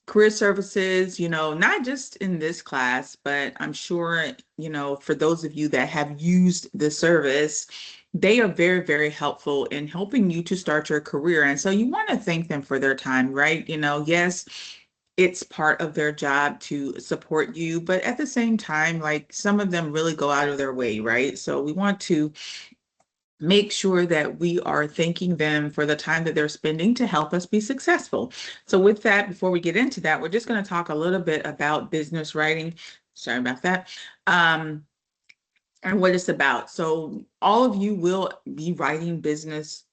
career services, not just in this class, but I'm sure, for those of you that have used the service, they are very, very helpful in helping you to start your career. And so you want to thank them for their time, right? Yes, it's part of their job to support you, but at the same time, like some of them really go out of their way, right? So we want to make sure that we are thanking them for the time that they're spending to help us be successful. So with that, before we get into that, we're just going to talk a little bit about business writing. Sorry about that. Um, and what it's about. So all of you will be writing business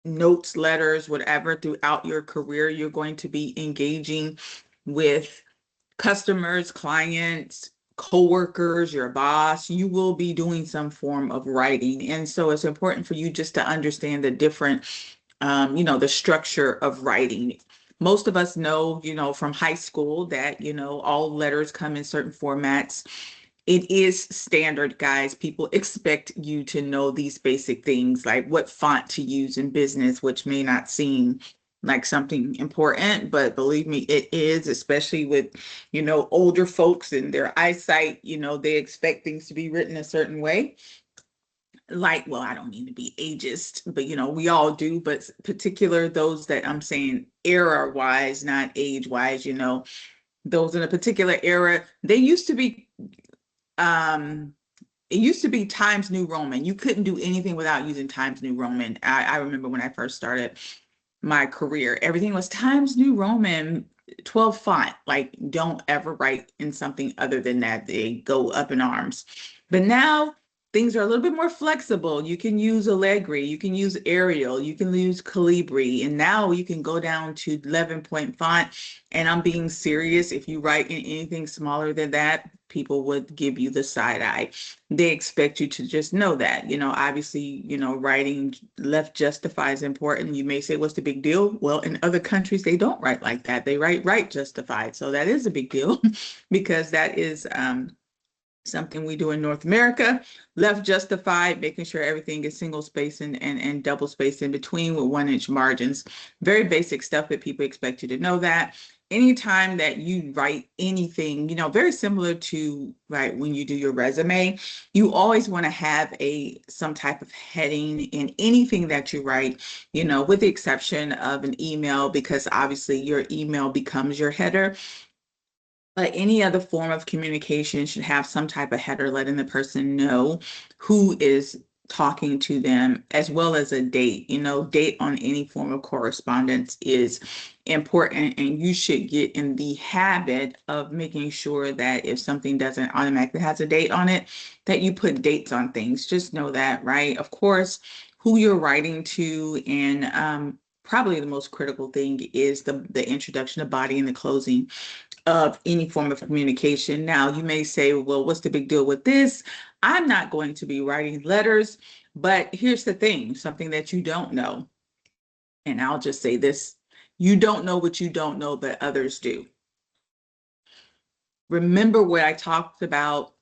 notes, letters, whatever throughout your career. You're going to be engaging with customers, clients, coworkers, your boss. You will be doing some form of writing. And so it's important for you just to understand the different, the structure of writing. Most of us know, from high school that, all letters come in certain formats. It is standard, guys. People expect you to know these basic things, like what font to use in business, which may not seem like something important, but believe me, it is, especially with, older folks and their eyesight, they expect things to be written a certain way. Like, well, I don't mean to be ageist, but we all do, but particular those that I'm saying era wise, not age wise, those in a particular era, they used to be um it used to be Times New Roman. You couldn't do anything without using Times New Roman. I remember when I first started my career, everything was Times New Roman 12 font. Like, don't ever write in something other than that. They go up in arms. But now things are a little bit more flexible. You can use Allegri, you can use Arial, you can use Calibri, and now you can go down to 11-point font. And I'm being serious. If you write in anything smaller than that, people would give you the side eye. They expect you to just know that. Obviously, writing left justify is important. You may say, what's the big deal? Well, in other countries, they don't write like that. They write right justified. So that is a big deal because that is something we do in North America. Left justified, making sure everything is single space and double space in between with 1-inch margins. Very basic stuff that people expect you to know that. Anytime that you write anything, very similar to right when you do your resume, you always want to have some type of heading in anything that you write, with the exception of an email, because obviously your email becomes your header. But any other form of communication should have some type of header letting the person know who is talking to them, as well as a date. Date on any form of correspondence is important, and you should get in the habit of making sure that if something doesn't automatically has a date on it, that you put dates on things. Just know that, right? Of course, who you're writing to, and probably the most critical thing is the introduction, the body, and the closing of any form of communication. Now, you may say, well, what's the big deal with this? I'm not going to be writing letters, but here's the thing, something that you don't know. And I'll just say this, you don't know what you don't know, but others do. Remember what I talked about,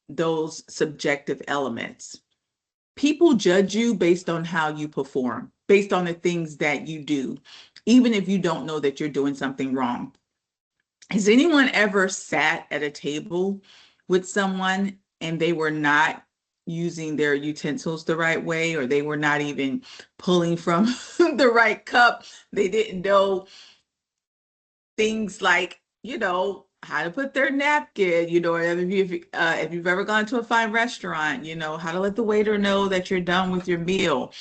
those subjective elements. People judge you based on how you perform, based on the things that you do, even if you don't know that you're doing something wrong. Has anyone ever sat at a table with someone and they were not using their utensils the right way, or they were not even pulling from the right cup? They didn't know things like, how to put their napkin, or if you've ever gone to a fine restaurant, how to let the waiter know that you're done with your meal.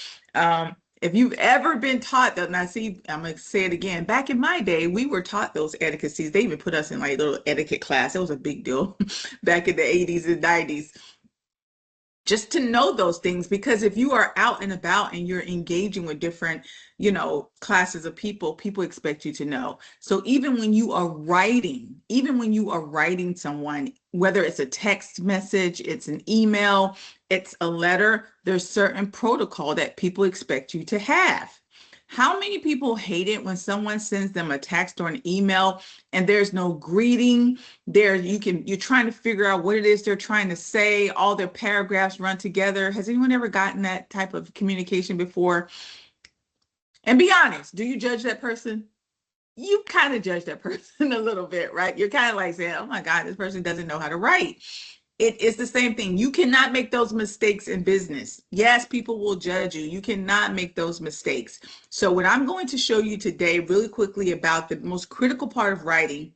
If you've ever been taught that, and I see, I'm going to say it again, back in my day, we were taught those etiquettes. They even put us in like little etiquette class. It was a big deal back in the 80s and 90s, just to know those things, because if you are out and about and you're engaging with different classes of people expect you to know. So even when you are writing someone, whether it's a text message, it's an email, it's a letter, there's certain protocol that people expect you to have. How many people hate it when someone sends them a text or an email and there's no greeting? You're trying to figure out what it is they're trying to say. All their paragraphs run together. Has anyone ever gotten that type of communication before? And be honest, do you judge that person? you kind of judge that person a little bit, right? You're kind of like saying, oh my God, this person doesn't know how to write. It is the same thing. You cannot make those mistakes in business. Yes, people will judge you. You cannot make those mistakes. So what I'm going to show you today really quickly about the most critical part of writing,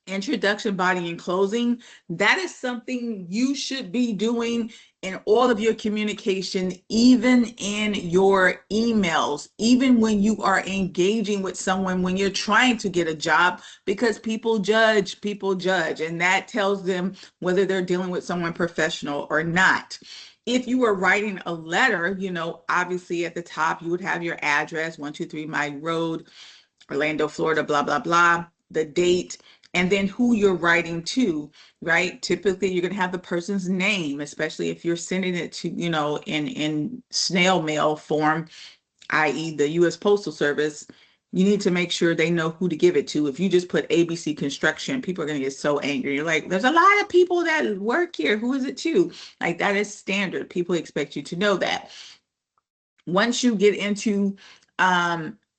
introduction, body, and closing, that is something you should be doing in all of your communication, even in your emails, even when you are engaging with someone, when you're trying to get a job, because people judge, and that tells them whether they're dealing with someone professional or not. If you were writing a letter, obviously at the top, you would have your address, 123 Mile Road, Orlando, Florida, blah, blah, blah, the date, and then who you're writing to, right? Typically, you're going to have the person's name, especially if you're sending it to, in snail mail form, i.e. the U.S. Postal Service. You need to make sure they know who to give it to. If you just put ABC Construction, people are going to get so angry. You're like, there's a lot of people that work here. Who is it to? Like, that is standard. People expect you to know that. Once you get into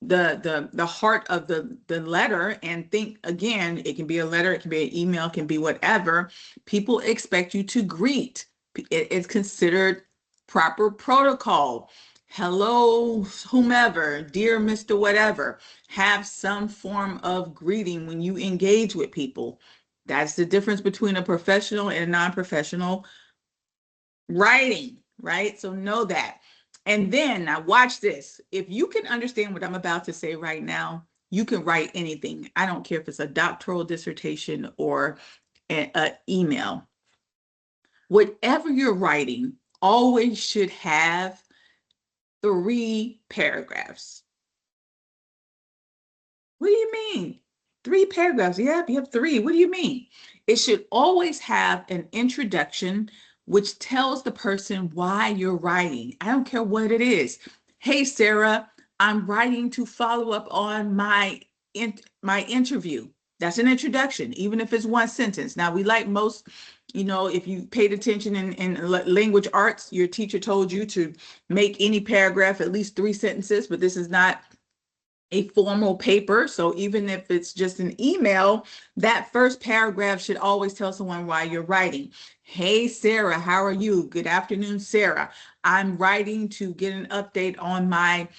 the heart of the letter, and think again, it can be a letter, it can be an email, it can be whatever, people expect you to greet. It's considered proper protocol. Hello, whomever, dear Mr. Whatever. Have some form of greeting when you engage with people. That's the difference between a professional and a non-professional writing, right? So know that. And then now watch this. If you can understand what I'm about to say right now, you can write anything. I don't care if it's a doctoral dissertation or an email. Whatever you're writing always should have 3 paragraphs. What do you mean? 3 paragraphs? Yeah, you have 3. What do you mean? It should always have an introduction, which tells the person why you're writing. I don't care what it is. Hey, Sarah, I'm writing to follow up on my interview. That's an introduction, even if it's 1 sentence. Now, we like most, if you paid attention in language arts, your teacher told you to make any paragraph at least 3 sentences, but this is not a formal paper. So even if it's just an email, that first paragraph should always tell someone why you're writing. Hey, Sarah, how are you? Good afternoon, Sarah. I'm writing to get an update on my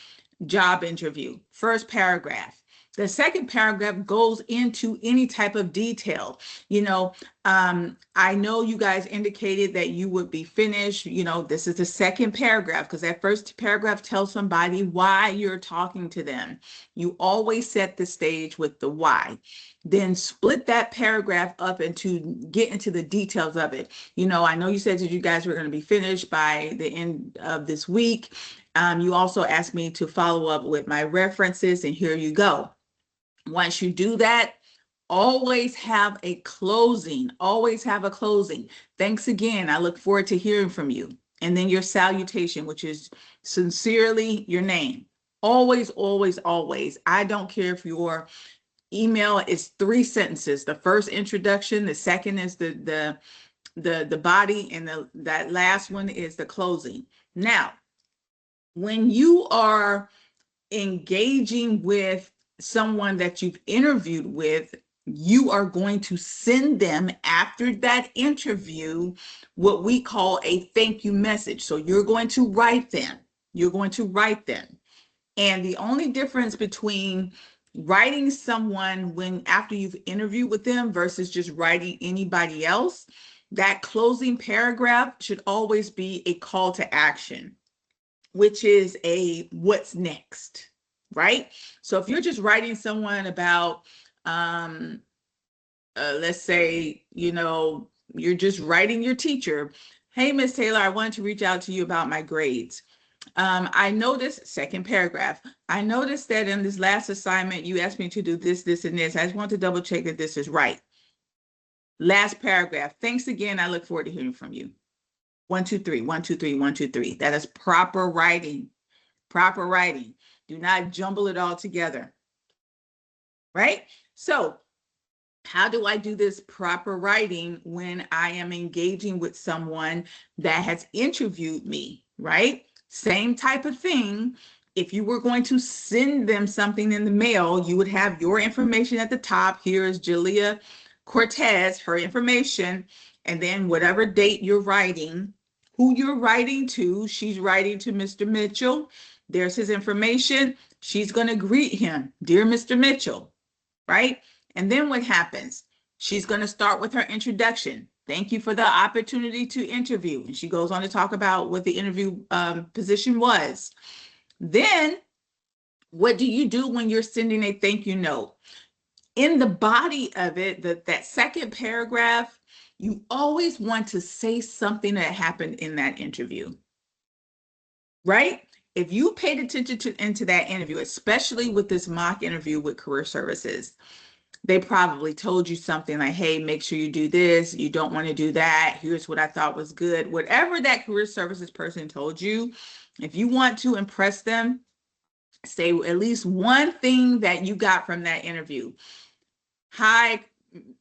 job interview. First paragraph. The second paragraph goes into any type of detail. I know you guys indicated that you would be finished. This is the second paragraph, because that first paragraph tells somebody why you're talking to them. You always set the stage with the why. Then split that paragraph up get into the details of it. I know you said that you guys were going to be finished by the end of this week. You also asked me to follow up with my references, and here you go. Once you do that, always have a closing. Always have a closing. Thanks again. I look forward to hearing from you. And then your salutation, which is sincerely your name. Always, always, always. I don't care if your email is 3 sentences. The first introduction, the second is the body, and that last one is the closing. Now, when you are engaging with someone that you've interviewed with, you are going to send them, after that interview, what we call a thank you message. So you're going to write them. You're going to write them. And the only difference between writing someone after you've interviewed with them versus just writing anybody else, that closing paragraph should always be a call to action, which is a what's next, right? So if you're just writing someone about, let's say, you're just writing your teacher, hey, Miss Taylor, I wanted to reach out to you about my grades. I noticed, second paragraph, I noticed that in this last assignment, you asked me to do this, this, and this. I just want to double check that this is right. Last paragraph, thanks again. I look forward to hearing from you. 1, 2, 3, 1, 2, 3, 1, 2, 3. That is proper writing. Proper writing. Do not jumble it all together. Right? So, how do I do this proper writing when I am engaging with someone that has interviewed me? Right? Same type of thing. if you were going to send them something in the mail, you would have your information at the top. Here is Julia Cortez, her information, and then whatever date you're writing, who you're writing to. She's writing to Mr. Mitchell. There's his information. She's going to greet him, dear Mr. Mitchell, right? And then what happens? She's going to start with her introduction. Thank you for the opportunity to interview. And she goes on to talk about what the interview position was. Then, what do you do when you're sending a thank you note? In the body of it, that second paragraph, you always want to say something that happened in that interview, right? If you paid attention into that interview, especially with this mock interview with Career Services, they probably told you something like, hey, make sure you do this. You don't want to do that. Here's what I thought was good. Whatever that Career Services person told you, if you want to impress them, say at least one thing that you got from that interview. Hi,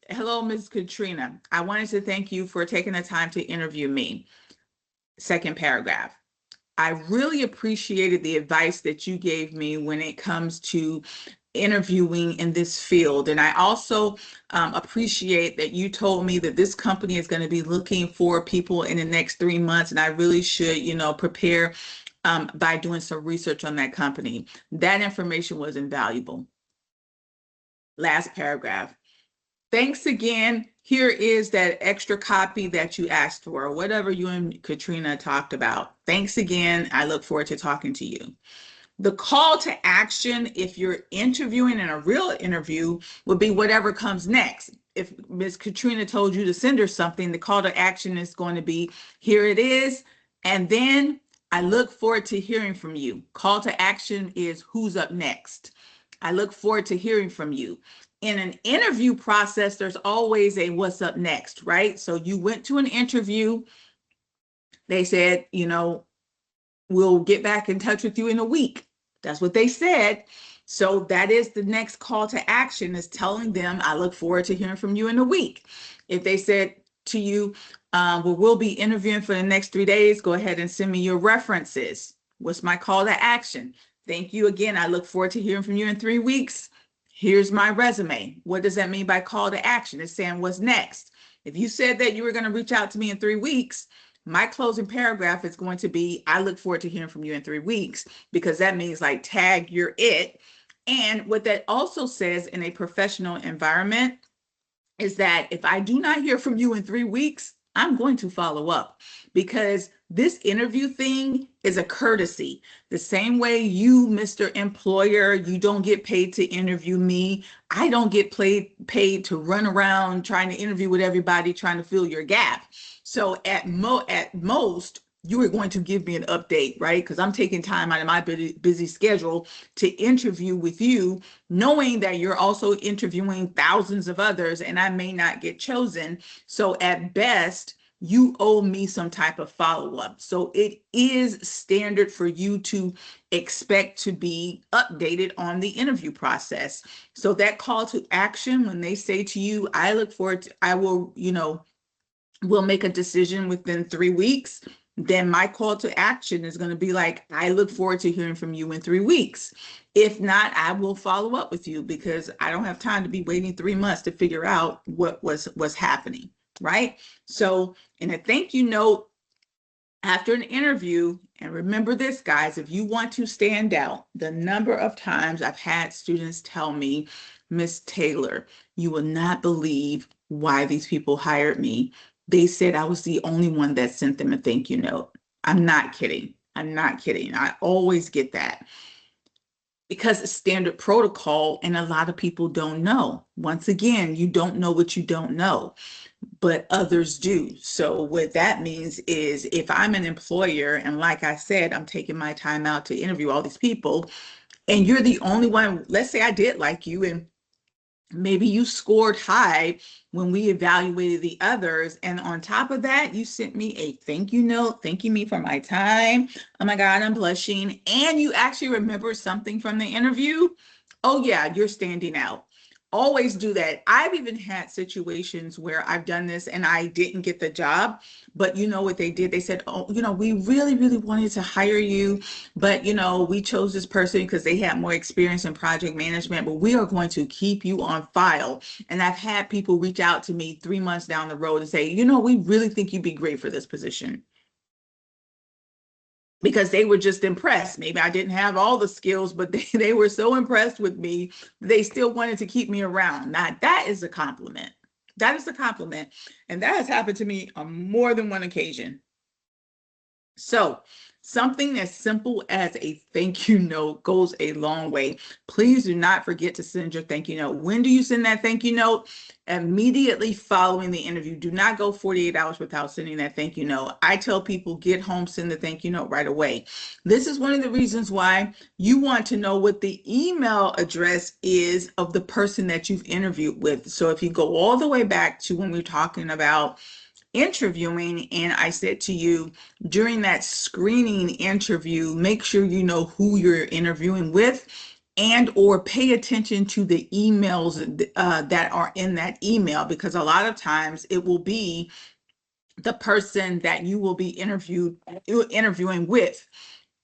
hello, Ms. Katrina. I wanted to thank you for taking the time to interview me. Second paragraph. I really appreciated the advice that you gave me when it comes to interviewing in this field. And I also appreciate that you told me that this company is going to be looking for people in the next 3 months. And I really should, prepare by doing some research on that company. That information was invaluable. Last paragraph. Thanks again. Here is that extra copy that you asked for, whatever you and Katrina talked about. Thanks again. I look forward to talking to you. The call to action, if you're interviewing in a real interview, would be whatever comes next. If Ms. Katrina told you to send her something, the call to action is going to be, here it is. And then I look forward to hearing from you. Call to action is who's up next. I look forward to hearing from you. In an interview process, there's always a what's up next, right? So you went to an interview. They said, we'll get back in touch with you in a week. That's what they said. So that is the next call to action, is telling them, I look forward to hearing from you in a week. If they said to you, well, we'll be interviewing for the next 3 days, go ahead and send me your references. What's my call to action? Thank you again. I look forward to hearing from you in 3 weeks. Here's my resume. What does that mean by call to action? It's saying what's next. If you said that you were going to reach out to me in 3 weeks, my closing paragraph is going to be, I look forward to hearing from you in 3 weeks, because that means like tag, you're it. And what that also says in a professional environment is that if I do not hear from you in 3 weeks, I'm going to follow up, because this interview thing is a courtesy. The same way you, Mr. Employer, you don't get paid to interview me. I don't get paid to run around trying to interview with everybody, trying to fill your gap. So at most, you are going to give me an update, right? Because I'm taking time out of my busy schedule to interview with you, knowing that you're also interviewing thousands of others and I may not get chosen. So at best, you owe me some type of follow-up. So it is standard for you to expect to be updated on the interview process. So that call to action, when they say to you, I look forward to, I will, we'll make a decision within 3 weeks, then my call to action is going to be like, I look forward to hearing from you in 3 weeks. If not, I will follow up with you, because I don't have time to be waiting 3 months to figure out what was happening, right? So in a thank you note after an interview, and remember this, guys, if you want to stand out, the number of times I've had students tell me, Miss Taylor, you will not believe why these people hired me. They said I was the only one that sent them a thank you note. I'm not kidding. I'm not kidding. I always get that, because it's standard protocol and a lot of people don't know. Once again, you don't know what you don't know, but others do. So what that means is, if I'm an employer and like I said, I'm taking my time out to interview all these people, and you're the only one, let's say I did like you and maybe you scored high when we evaluated the others, and on top of that, you sent me a thank you note, thanking me for my time. Oh my God, I'm blushing. And you actually remember something from the interview. Oh yeah, you're standing out. Always do that. I've even had situations where I've done this and I didn't get the job, but you know what they did? They said, "Oh, we really, really wanted to hire you, but we chose this person because they had more experience in project management, but we are going to keep you on file." And I've had people reach out to me 3 months down the road and say, "We really think you'd be great for this position." Because they were just impressed. Maybe I didn't have all the skills, but they were so impressed with me, they still wanted to keep me around. Now, that is a compliment. That is a compliment. And that has happened to me on more than one occasion. So, something as simple as a thank you note goes a long way. Please do not forget to send your thank you note. When do you send that thank you note? Immediately following the interview. Do not go 48 hours without sending that thank you note. I tell people, get home, send the thank you note right away. This is one of the reasons why you want to know what the email address is of the person that you've interviewed with. So if you go all the way back to when we're talking about interviewing, and I said to you during that screening interview, make sure you know who you're interviewing with, and or pay attention to the emails that are in that email, because a lot of times it will be the person that you will be interviewing with.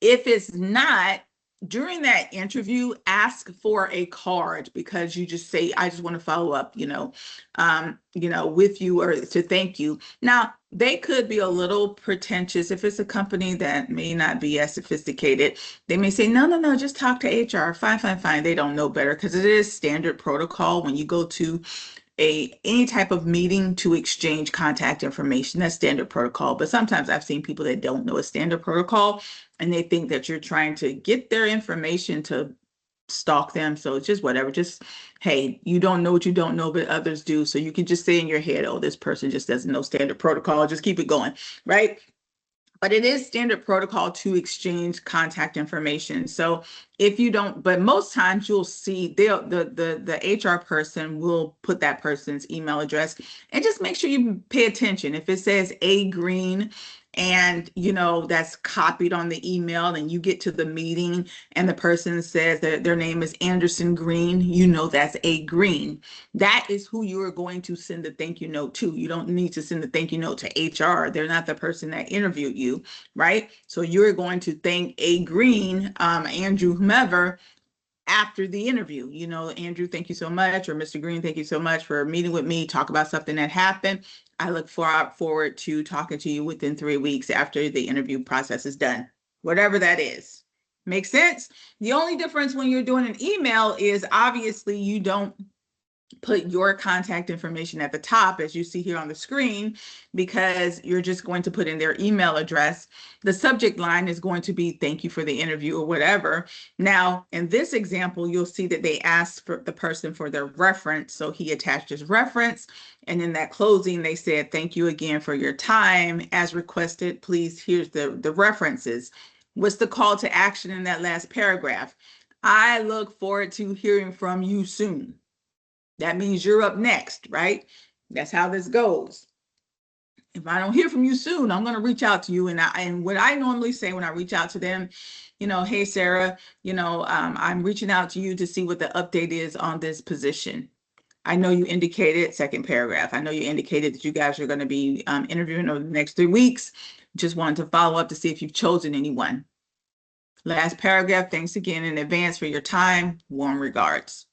If it's not, during that interview, ask for a card, because you just say, "I just want to follow up, with you, or to thank you." Now, they could be a little pretentious. If it's a company that may not be as sophisticated, they may say, "No, no, no, just talk to HR. Fine, fine, fine." They don't know better, because it is standard protocol when you go to any type of meeting to exchange contact information. That's standard protocol. But sometimes I've seen people that don't know a standard protocol, and they think that you're trying to get their information to stalk them. So it's just whatever. Just, hey, you don't know what you don't know, but others do. So you can just say in your head, "Oh, this person just doesn't know standard protocol." Just keep it going, right? But it is standard protocol to exchange contact information. So if you don't, but most times you'll see the HR person will put that person's email address, and just make sure you pay attention. If it says A Green, and that's copied on the email, and you get to the meeting and the person says that their name is Anderson Green, that's A Green. That is who you are going to send the thank you note to. You don't need to send the thank you note to HR. They're not the person that interviewed you, right? So you're going to thank A Green, Andrew, whomever, after the interview. "Andrew, thank you so much," or "Mr. Green, thank you so much for meeting with me, talk about something that happened. I look forward to talking to you within 3 weeks after the interview process is done." Whatever that is. Make sense? The only difference when you're doing an email is, obviously, you don't put your contact information at the top, as you see here on the screen, because you're just going to put in their email address. The subject line is going to be "Thank you for the interview," or whatever. Now, in this example, you'll see that they asked for the person for their reference. So he attached his reference. And in that closing, they said, "Thank you again for your time. As requested, please, here's the references." What's the call to action in that last paragraph? "I look forward to hearing from you soon." That means you're up next, right? That's how this goes. If I don't hear from you soon, I'm going to reach out to you. And what I normally say when I reach out to them, "Hey, Sarah, I'm reaching out to you to see what the update is on this position. I know you indicated," second paragraph, "I know you indicated that you guys are going to be interviewing over the next 3 weeks. Just wanted to follow up to see if you've chosen anyone." Last paragraph, "Thanks again in advance for your time. Warm regards."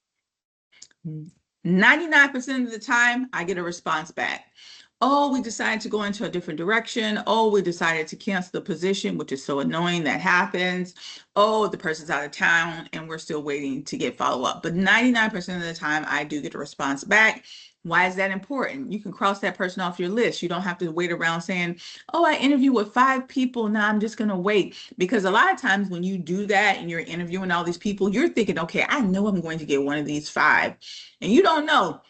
99% of the time, I get a response back. "Oh, we decided to go into a different direction. Oh, we decided to cancel the position," which is so annoying. That happens. "Oh, the person's out of town and we're still waiting to get follow up." But 99% of the time, I do get a response back. Why is that important? You can cross that person off your list. You don't have to wait around saying, "Oh, I interviewed with 5 people. Now I'm just going to wait." Because a lot of times when you do that and you're interviewing all these people, you're thinking, "Okay, I know I'm going to get one of these 5." And you don't know.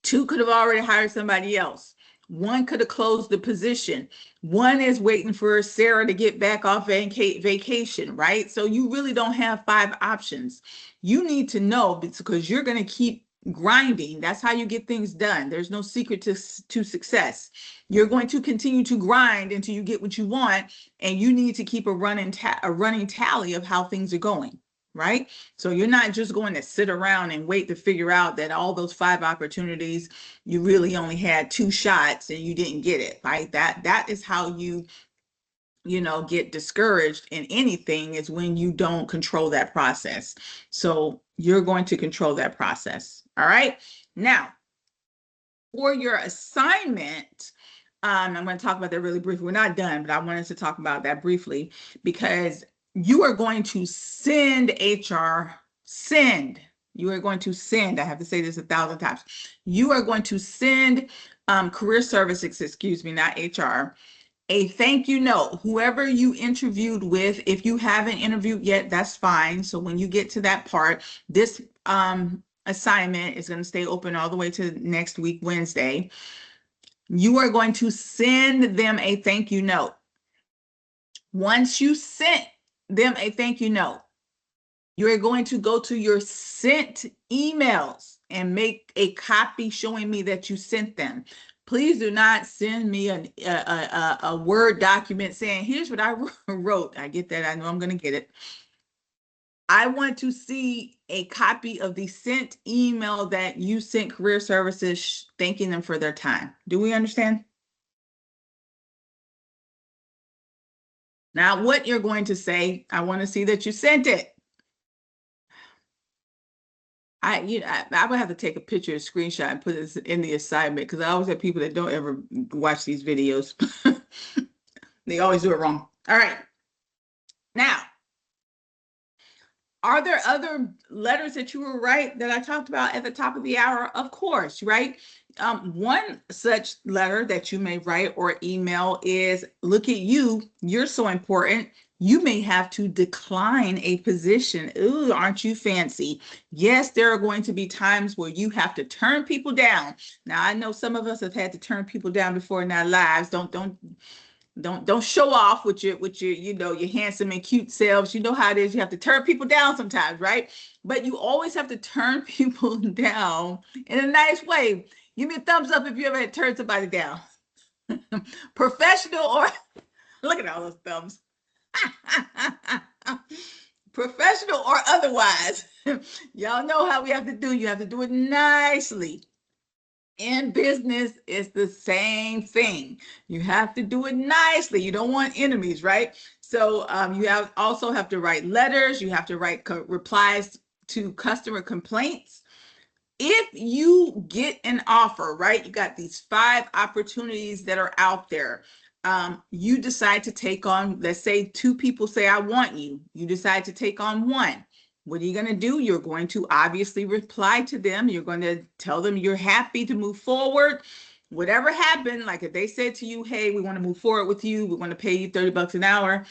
2 could have already hired somebody else. 1 could have closed the position. 1 is waiting for Sarah to get back off vacation, right? So you really don't have 5 options. You need to know, because you're going to keep grinding. That's how you get things done. There's no secret to success. You're going to continue to grind until you get what you want, and you need to keep a running tally of how things are going, right? So you're not just going to sit around and wait to figure out that all those 5 opportunities, you really only had 2 shots and you didn't get it, right? That is how get discouraged in anything, is when you don't control that process. So you're going to control that process. All right. Now, for your assignment, I'm going to talk about that really briefly. We're not done, but I wanted to talk about that briefly, because you are going to send HR, you are going to send, I have to say this 1,000 times, you are going to send career services, excuse me, not HR, a thank you note. Whoever you interviewed with, if you haven't interviewed yet, that's fine. So when you get to that part, this assignment is going to stay open all the way to next week, Wednesday. You are going to send them a thank you note. Once you sent them a thank you note, you're going to go to your sent emails and make a copy showing me that you sent them. Please do not send me a Word document saying, here's what I wrote. I get that. I know I'm going to get it. I want to see a copy of the sent email that you sent Career Services, thanking them for their time. Do we understand? Now, what you're going to say, I want to see that you sent it. I would have to take a picture, a screenshot, and put it in the assignment, because I always have people that don't ever watch these videos. They always do it wrong. All right. Now, are there other letters that you will write that I talked about at the top of the hour? Of course, right? One such letter that you may write or email is, look at you, you're so important. You may have to decline a position. Ooh, aren't you fancy? Yes, there are going to be times where you have to turn people down. Now, I know some of us have had to turn people down before in our lives. Don't show off with your your handsome and cute selves. You know how it is. You have to turn people down sometimes, right? But you always have to turn people down in a nice way. Give me a thumbs up if you ever had to turn somebody down. Professional or look at all those thumbs. Professional or otherwise. Y'all know how we have to do. You have to do it nicely. In business, it's the same thing. You have to do it nicely. You don't want enemies, right? So you also have to write letters. You have to write replies to customer complaints. If you get an offer, right, you got these 5 opportunities that are out there. You decide to take on, let's say 2 people say, I want you. You decide to take on 1. What are you going to do? You're going to obviously reply to them. You're going to tell them you're happy to move forward. Whatever happened, like if they said to you, hey, we want to move forward with you, we want to pay you $30 an hour,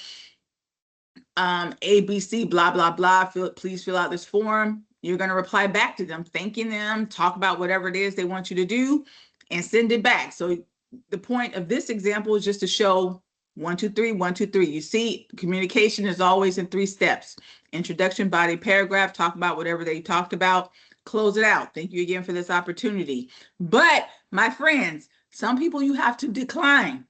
ABC, blah, blah, blah, please fill out this form. You're going to reply back to them, thanking them, talk about whatever it is they want you to do, and send it back. So the point of this example is just to show 1, 2, 3, 1, 2, 3. You see, communication is always in 3 steps. Introduction, body, paragraph, talk about whatever they talked about, close it out. Thank you again for this opportunity. But my friends, some people you have to decline.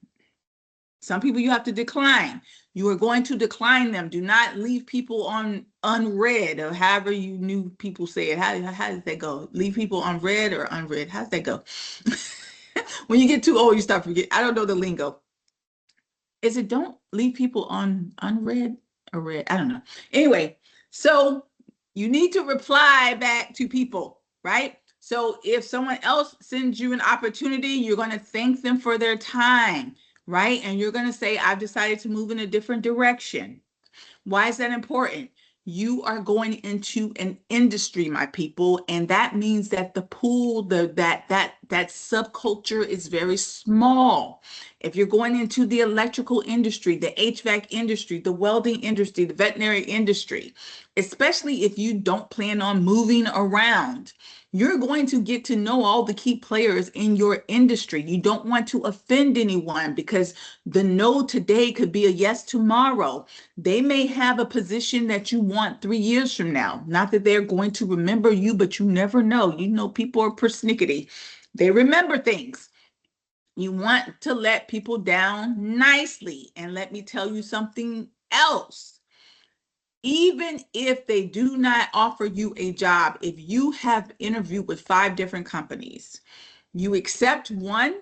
Some people you have to decline. You are going to decline them. Do not leave people on unread, or however you new people say it. How does that go? Leave people on read or unread. How does that go? When you get too old, you start forgetting. I don't know the lingo. Is it don't leave people on unread or read? I don't know. Anyway, so you need to reply back to people, right? So if someone else sends you an opportunity, you're going to thank them for their time, right? And you're going to say, I've decided to move in a different direction. Why is that important? You are going into an industry, my people, and that means that the pool, that subculture is very small. If you're going into the electrical industry, the HVAC industry, the welding industry, the veterinary industry, especially if you don't plan on moving around, you're going to get to know all the key players in your industry. You don't want to offend anyone, because the no today could be a yes tomorrow. They may have a position that you want 3 years from now. Not that they're going to remember you, but you never know. You know, people are persnickety. They remember things. You want to let people down nicely. And let me tell you something else. Even if they do not offer you a job, if you have interviewed with 5 different companies, you accept one,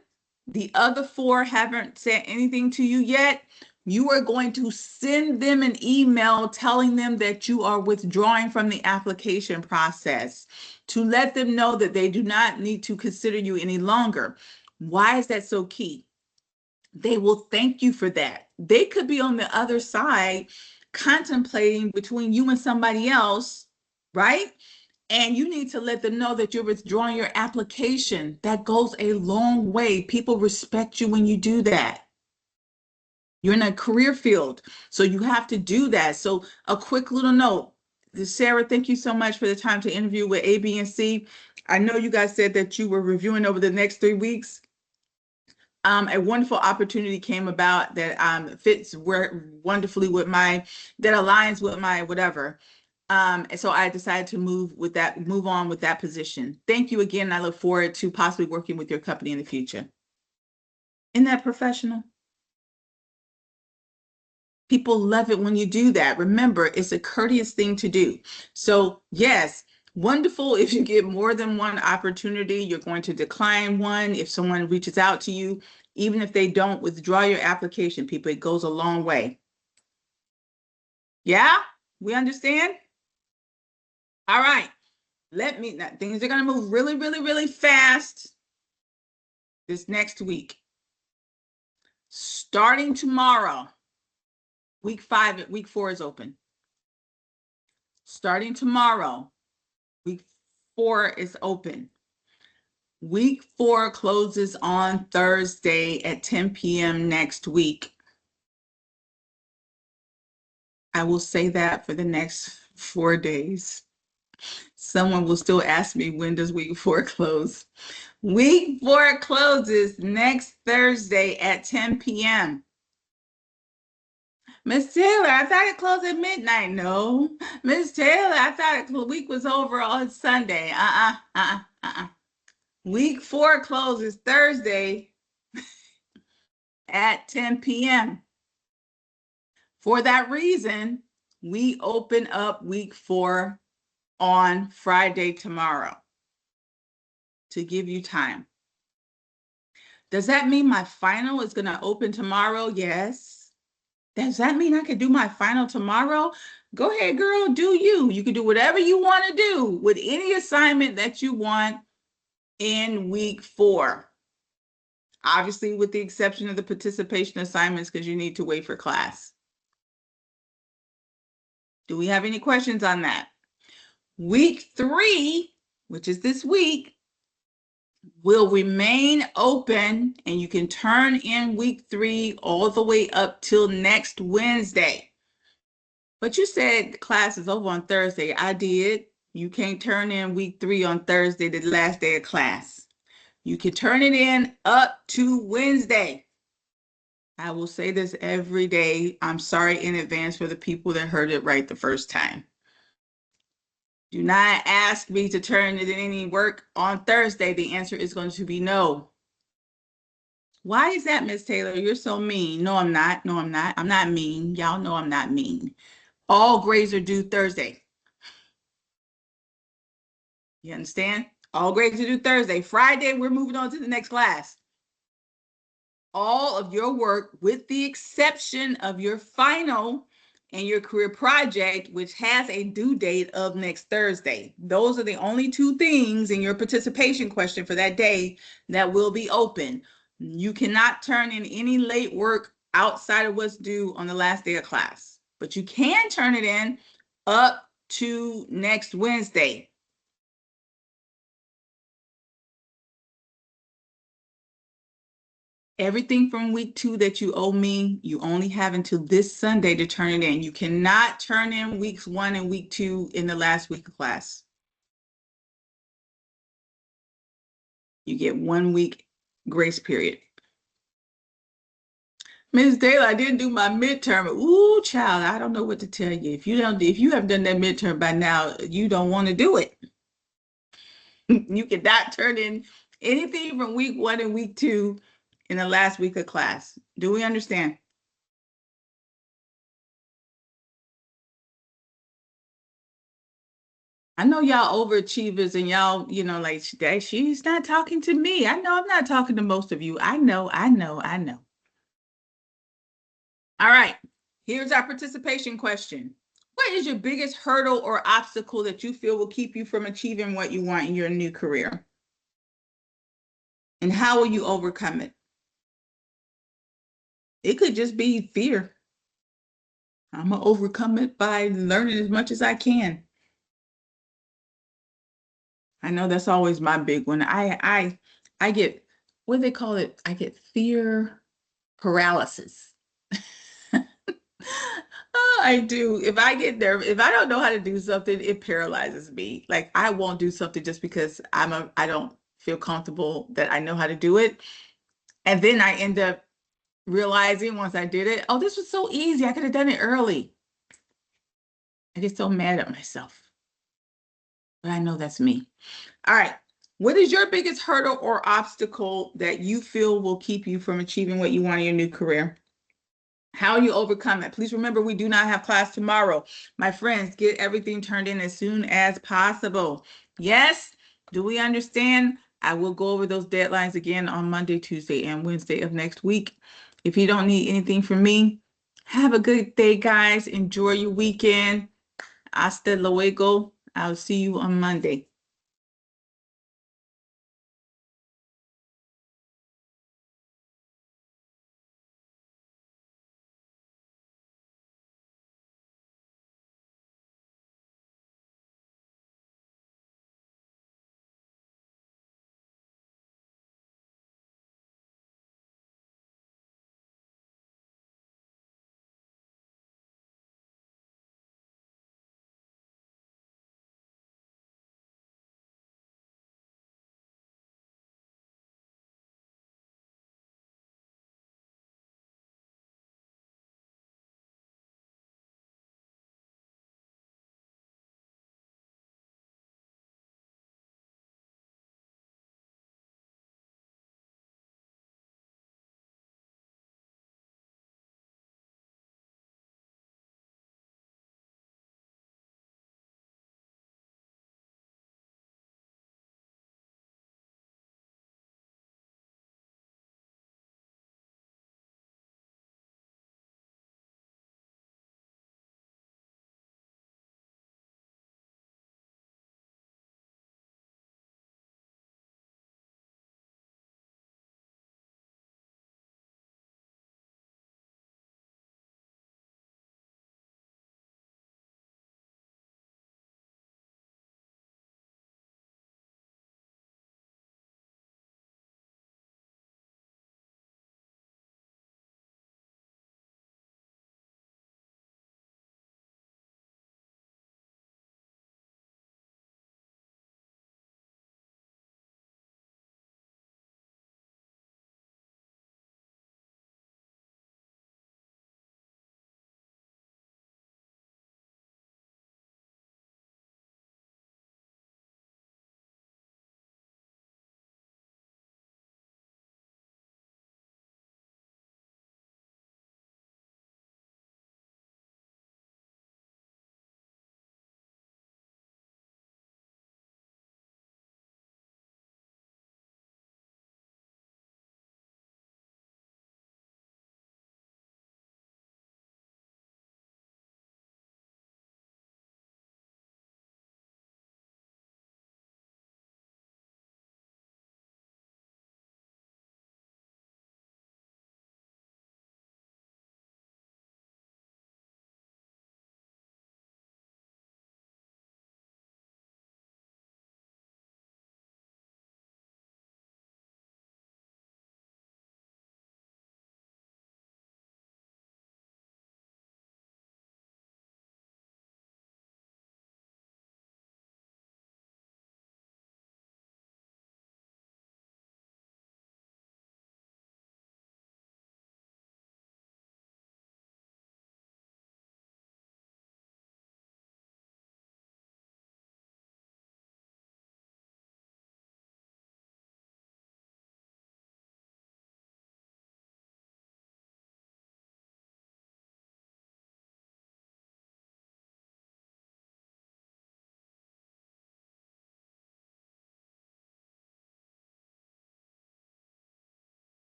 the other 4 haven't said anything to you yet, you are going to send them an email telling them that you are withdrawing from the application process to let them know that they do not need to consider you any longer. Why is that so key? They will thank you for that. They could be on the other side contemplating between you and somebody else, right? And you need to let them know that you're withdrawing your application. That goes a long way. People respect you when you do that. You're in a career field, so you have to do that. So a quick little note. Sarah, thank you so much for the time to interview with A, B, and C. I know you guys said that you were reviewing over the next 3 weeks. A wonderful opportunity came about that fits wonderfully with that aligns with my whatever. And so I decided to move on with that position. Thank you again. I look forward to possibly working with your company in the future. Isn't that professional? People love it when you do that. Remember, it's a courteous thing to do. So yes, wonderful if you get more than one opportunity. You're going to decline one if someone reaches out to you. Even if they don't, withdraw your application, people. It goes a long way. Yeah, we understand? All right. Things are going to move really, really, really fast this next week. Starting tomorrow, week 4 is open. Starting tomorrow, week 4 is open. Week 4 closes on Thursday at 10 p.m. next week. I will say that for the next 4 days. Someone will still ask me, when does week 4 close? Week 4 closes next Thursday at 10 p.m. Miss Taylor, I thought it closed at midnight. No. Miss Taylor, I thought the week was over on Sunday. Week 4 closes Thursday at 10 p.m. For that reason, we open up week 4 on Friday tomorrow to give you time. Does that mean my final is going to open tomorrow? Yes. Does that mean I could do my final tomorrow? Go ahead, girl, do you. You can do whatever you want to do with any assignment that you want in week 4. Obviously, with the exception of the participation assignments, because you need to wait for class. Do we have any questions on that? Week 3, which is this week, will remain open, and you can turn in week 3 all the way up till next Wednesday. But you said the class is over on Thursday. I did. You can't turn in week 3 on Thursday, the last day of class. You can turn it in up to Wednesday. I will say this every day. I'm sorry in advance for the people that heard it right the first time. Do not ask me to turn in any work on Thursday. The answer is going to be no. Why is that, Miss Taylor? You're so mean. No, I'm not. No, I'm not. I'm not mean. Y'all know I'm not mean. All grades are due Thursday. You understand? All grades are due Thursday. Friday, we're moving on to the next class. All of your work, with the exception of your final and your career project, which has a due date of next Thursday. Those are the only 2 things in your participation question for that day that will be open. You cannot turn in any late work outside of what's due on the last day of class, but you can turn it in up to next Wednesday. Everything from week 2 that you owe me, you only have until this Sunday to turn it in. You cannot turn in weeks 1 and week 2 in the last week of class. You get 1 week grace period. Ms. Taylor, I didn't do my midterm. Ooh, child, I don't know what to tell you. If you haven't done that midterm by now, you don't want to do it. You cannot turn in anything from week 1 and week 2 in the last week of class. Do we understand? I know y'all overachievers and y'all, like she's not talking to me. I know I'm not talking to most of you. I know, I know, I know. All right. Here's our participation question. What is your biggest hurdle or obstacle that you feel will keep you from achieving what you want in your new career? And how will you overcome it? It could just be fear. I'm gonna overcome it by learning as much as I can. I know that's always my big one. I get what do they call it? I get fear paralysis. Oh, I do. If I get nervous, if I don't know how to do something, it paralyzes me. Like I won't do something just because I don't feel comfortable that I know how to do it. And then I end up realizing once I did it, oh, this was so easy. I could have done it early. I get so mad at myself. But I know that's me. All right. What is your biggest hurdle or obstacle that you feel will keep you from achieving what you want in your new career? How you overcome it. Please remember, we do not have class tomorrow. My friends, get everything turned in as soon as possible. Yes, do we understand? I will go over those deadlines again on Monday, Tuesday, and Wednesday of next week. If you don't need anything from me, have a good day, guys. Enjoy your weekend. Hasta luego. I'll see you on Monday.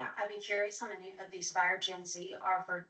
Yeah, I'd be curious how many of these Fire Gen Z are for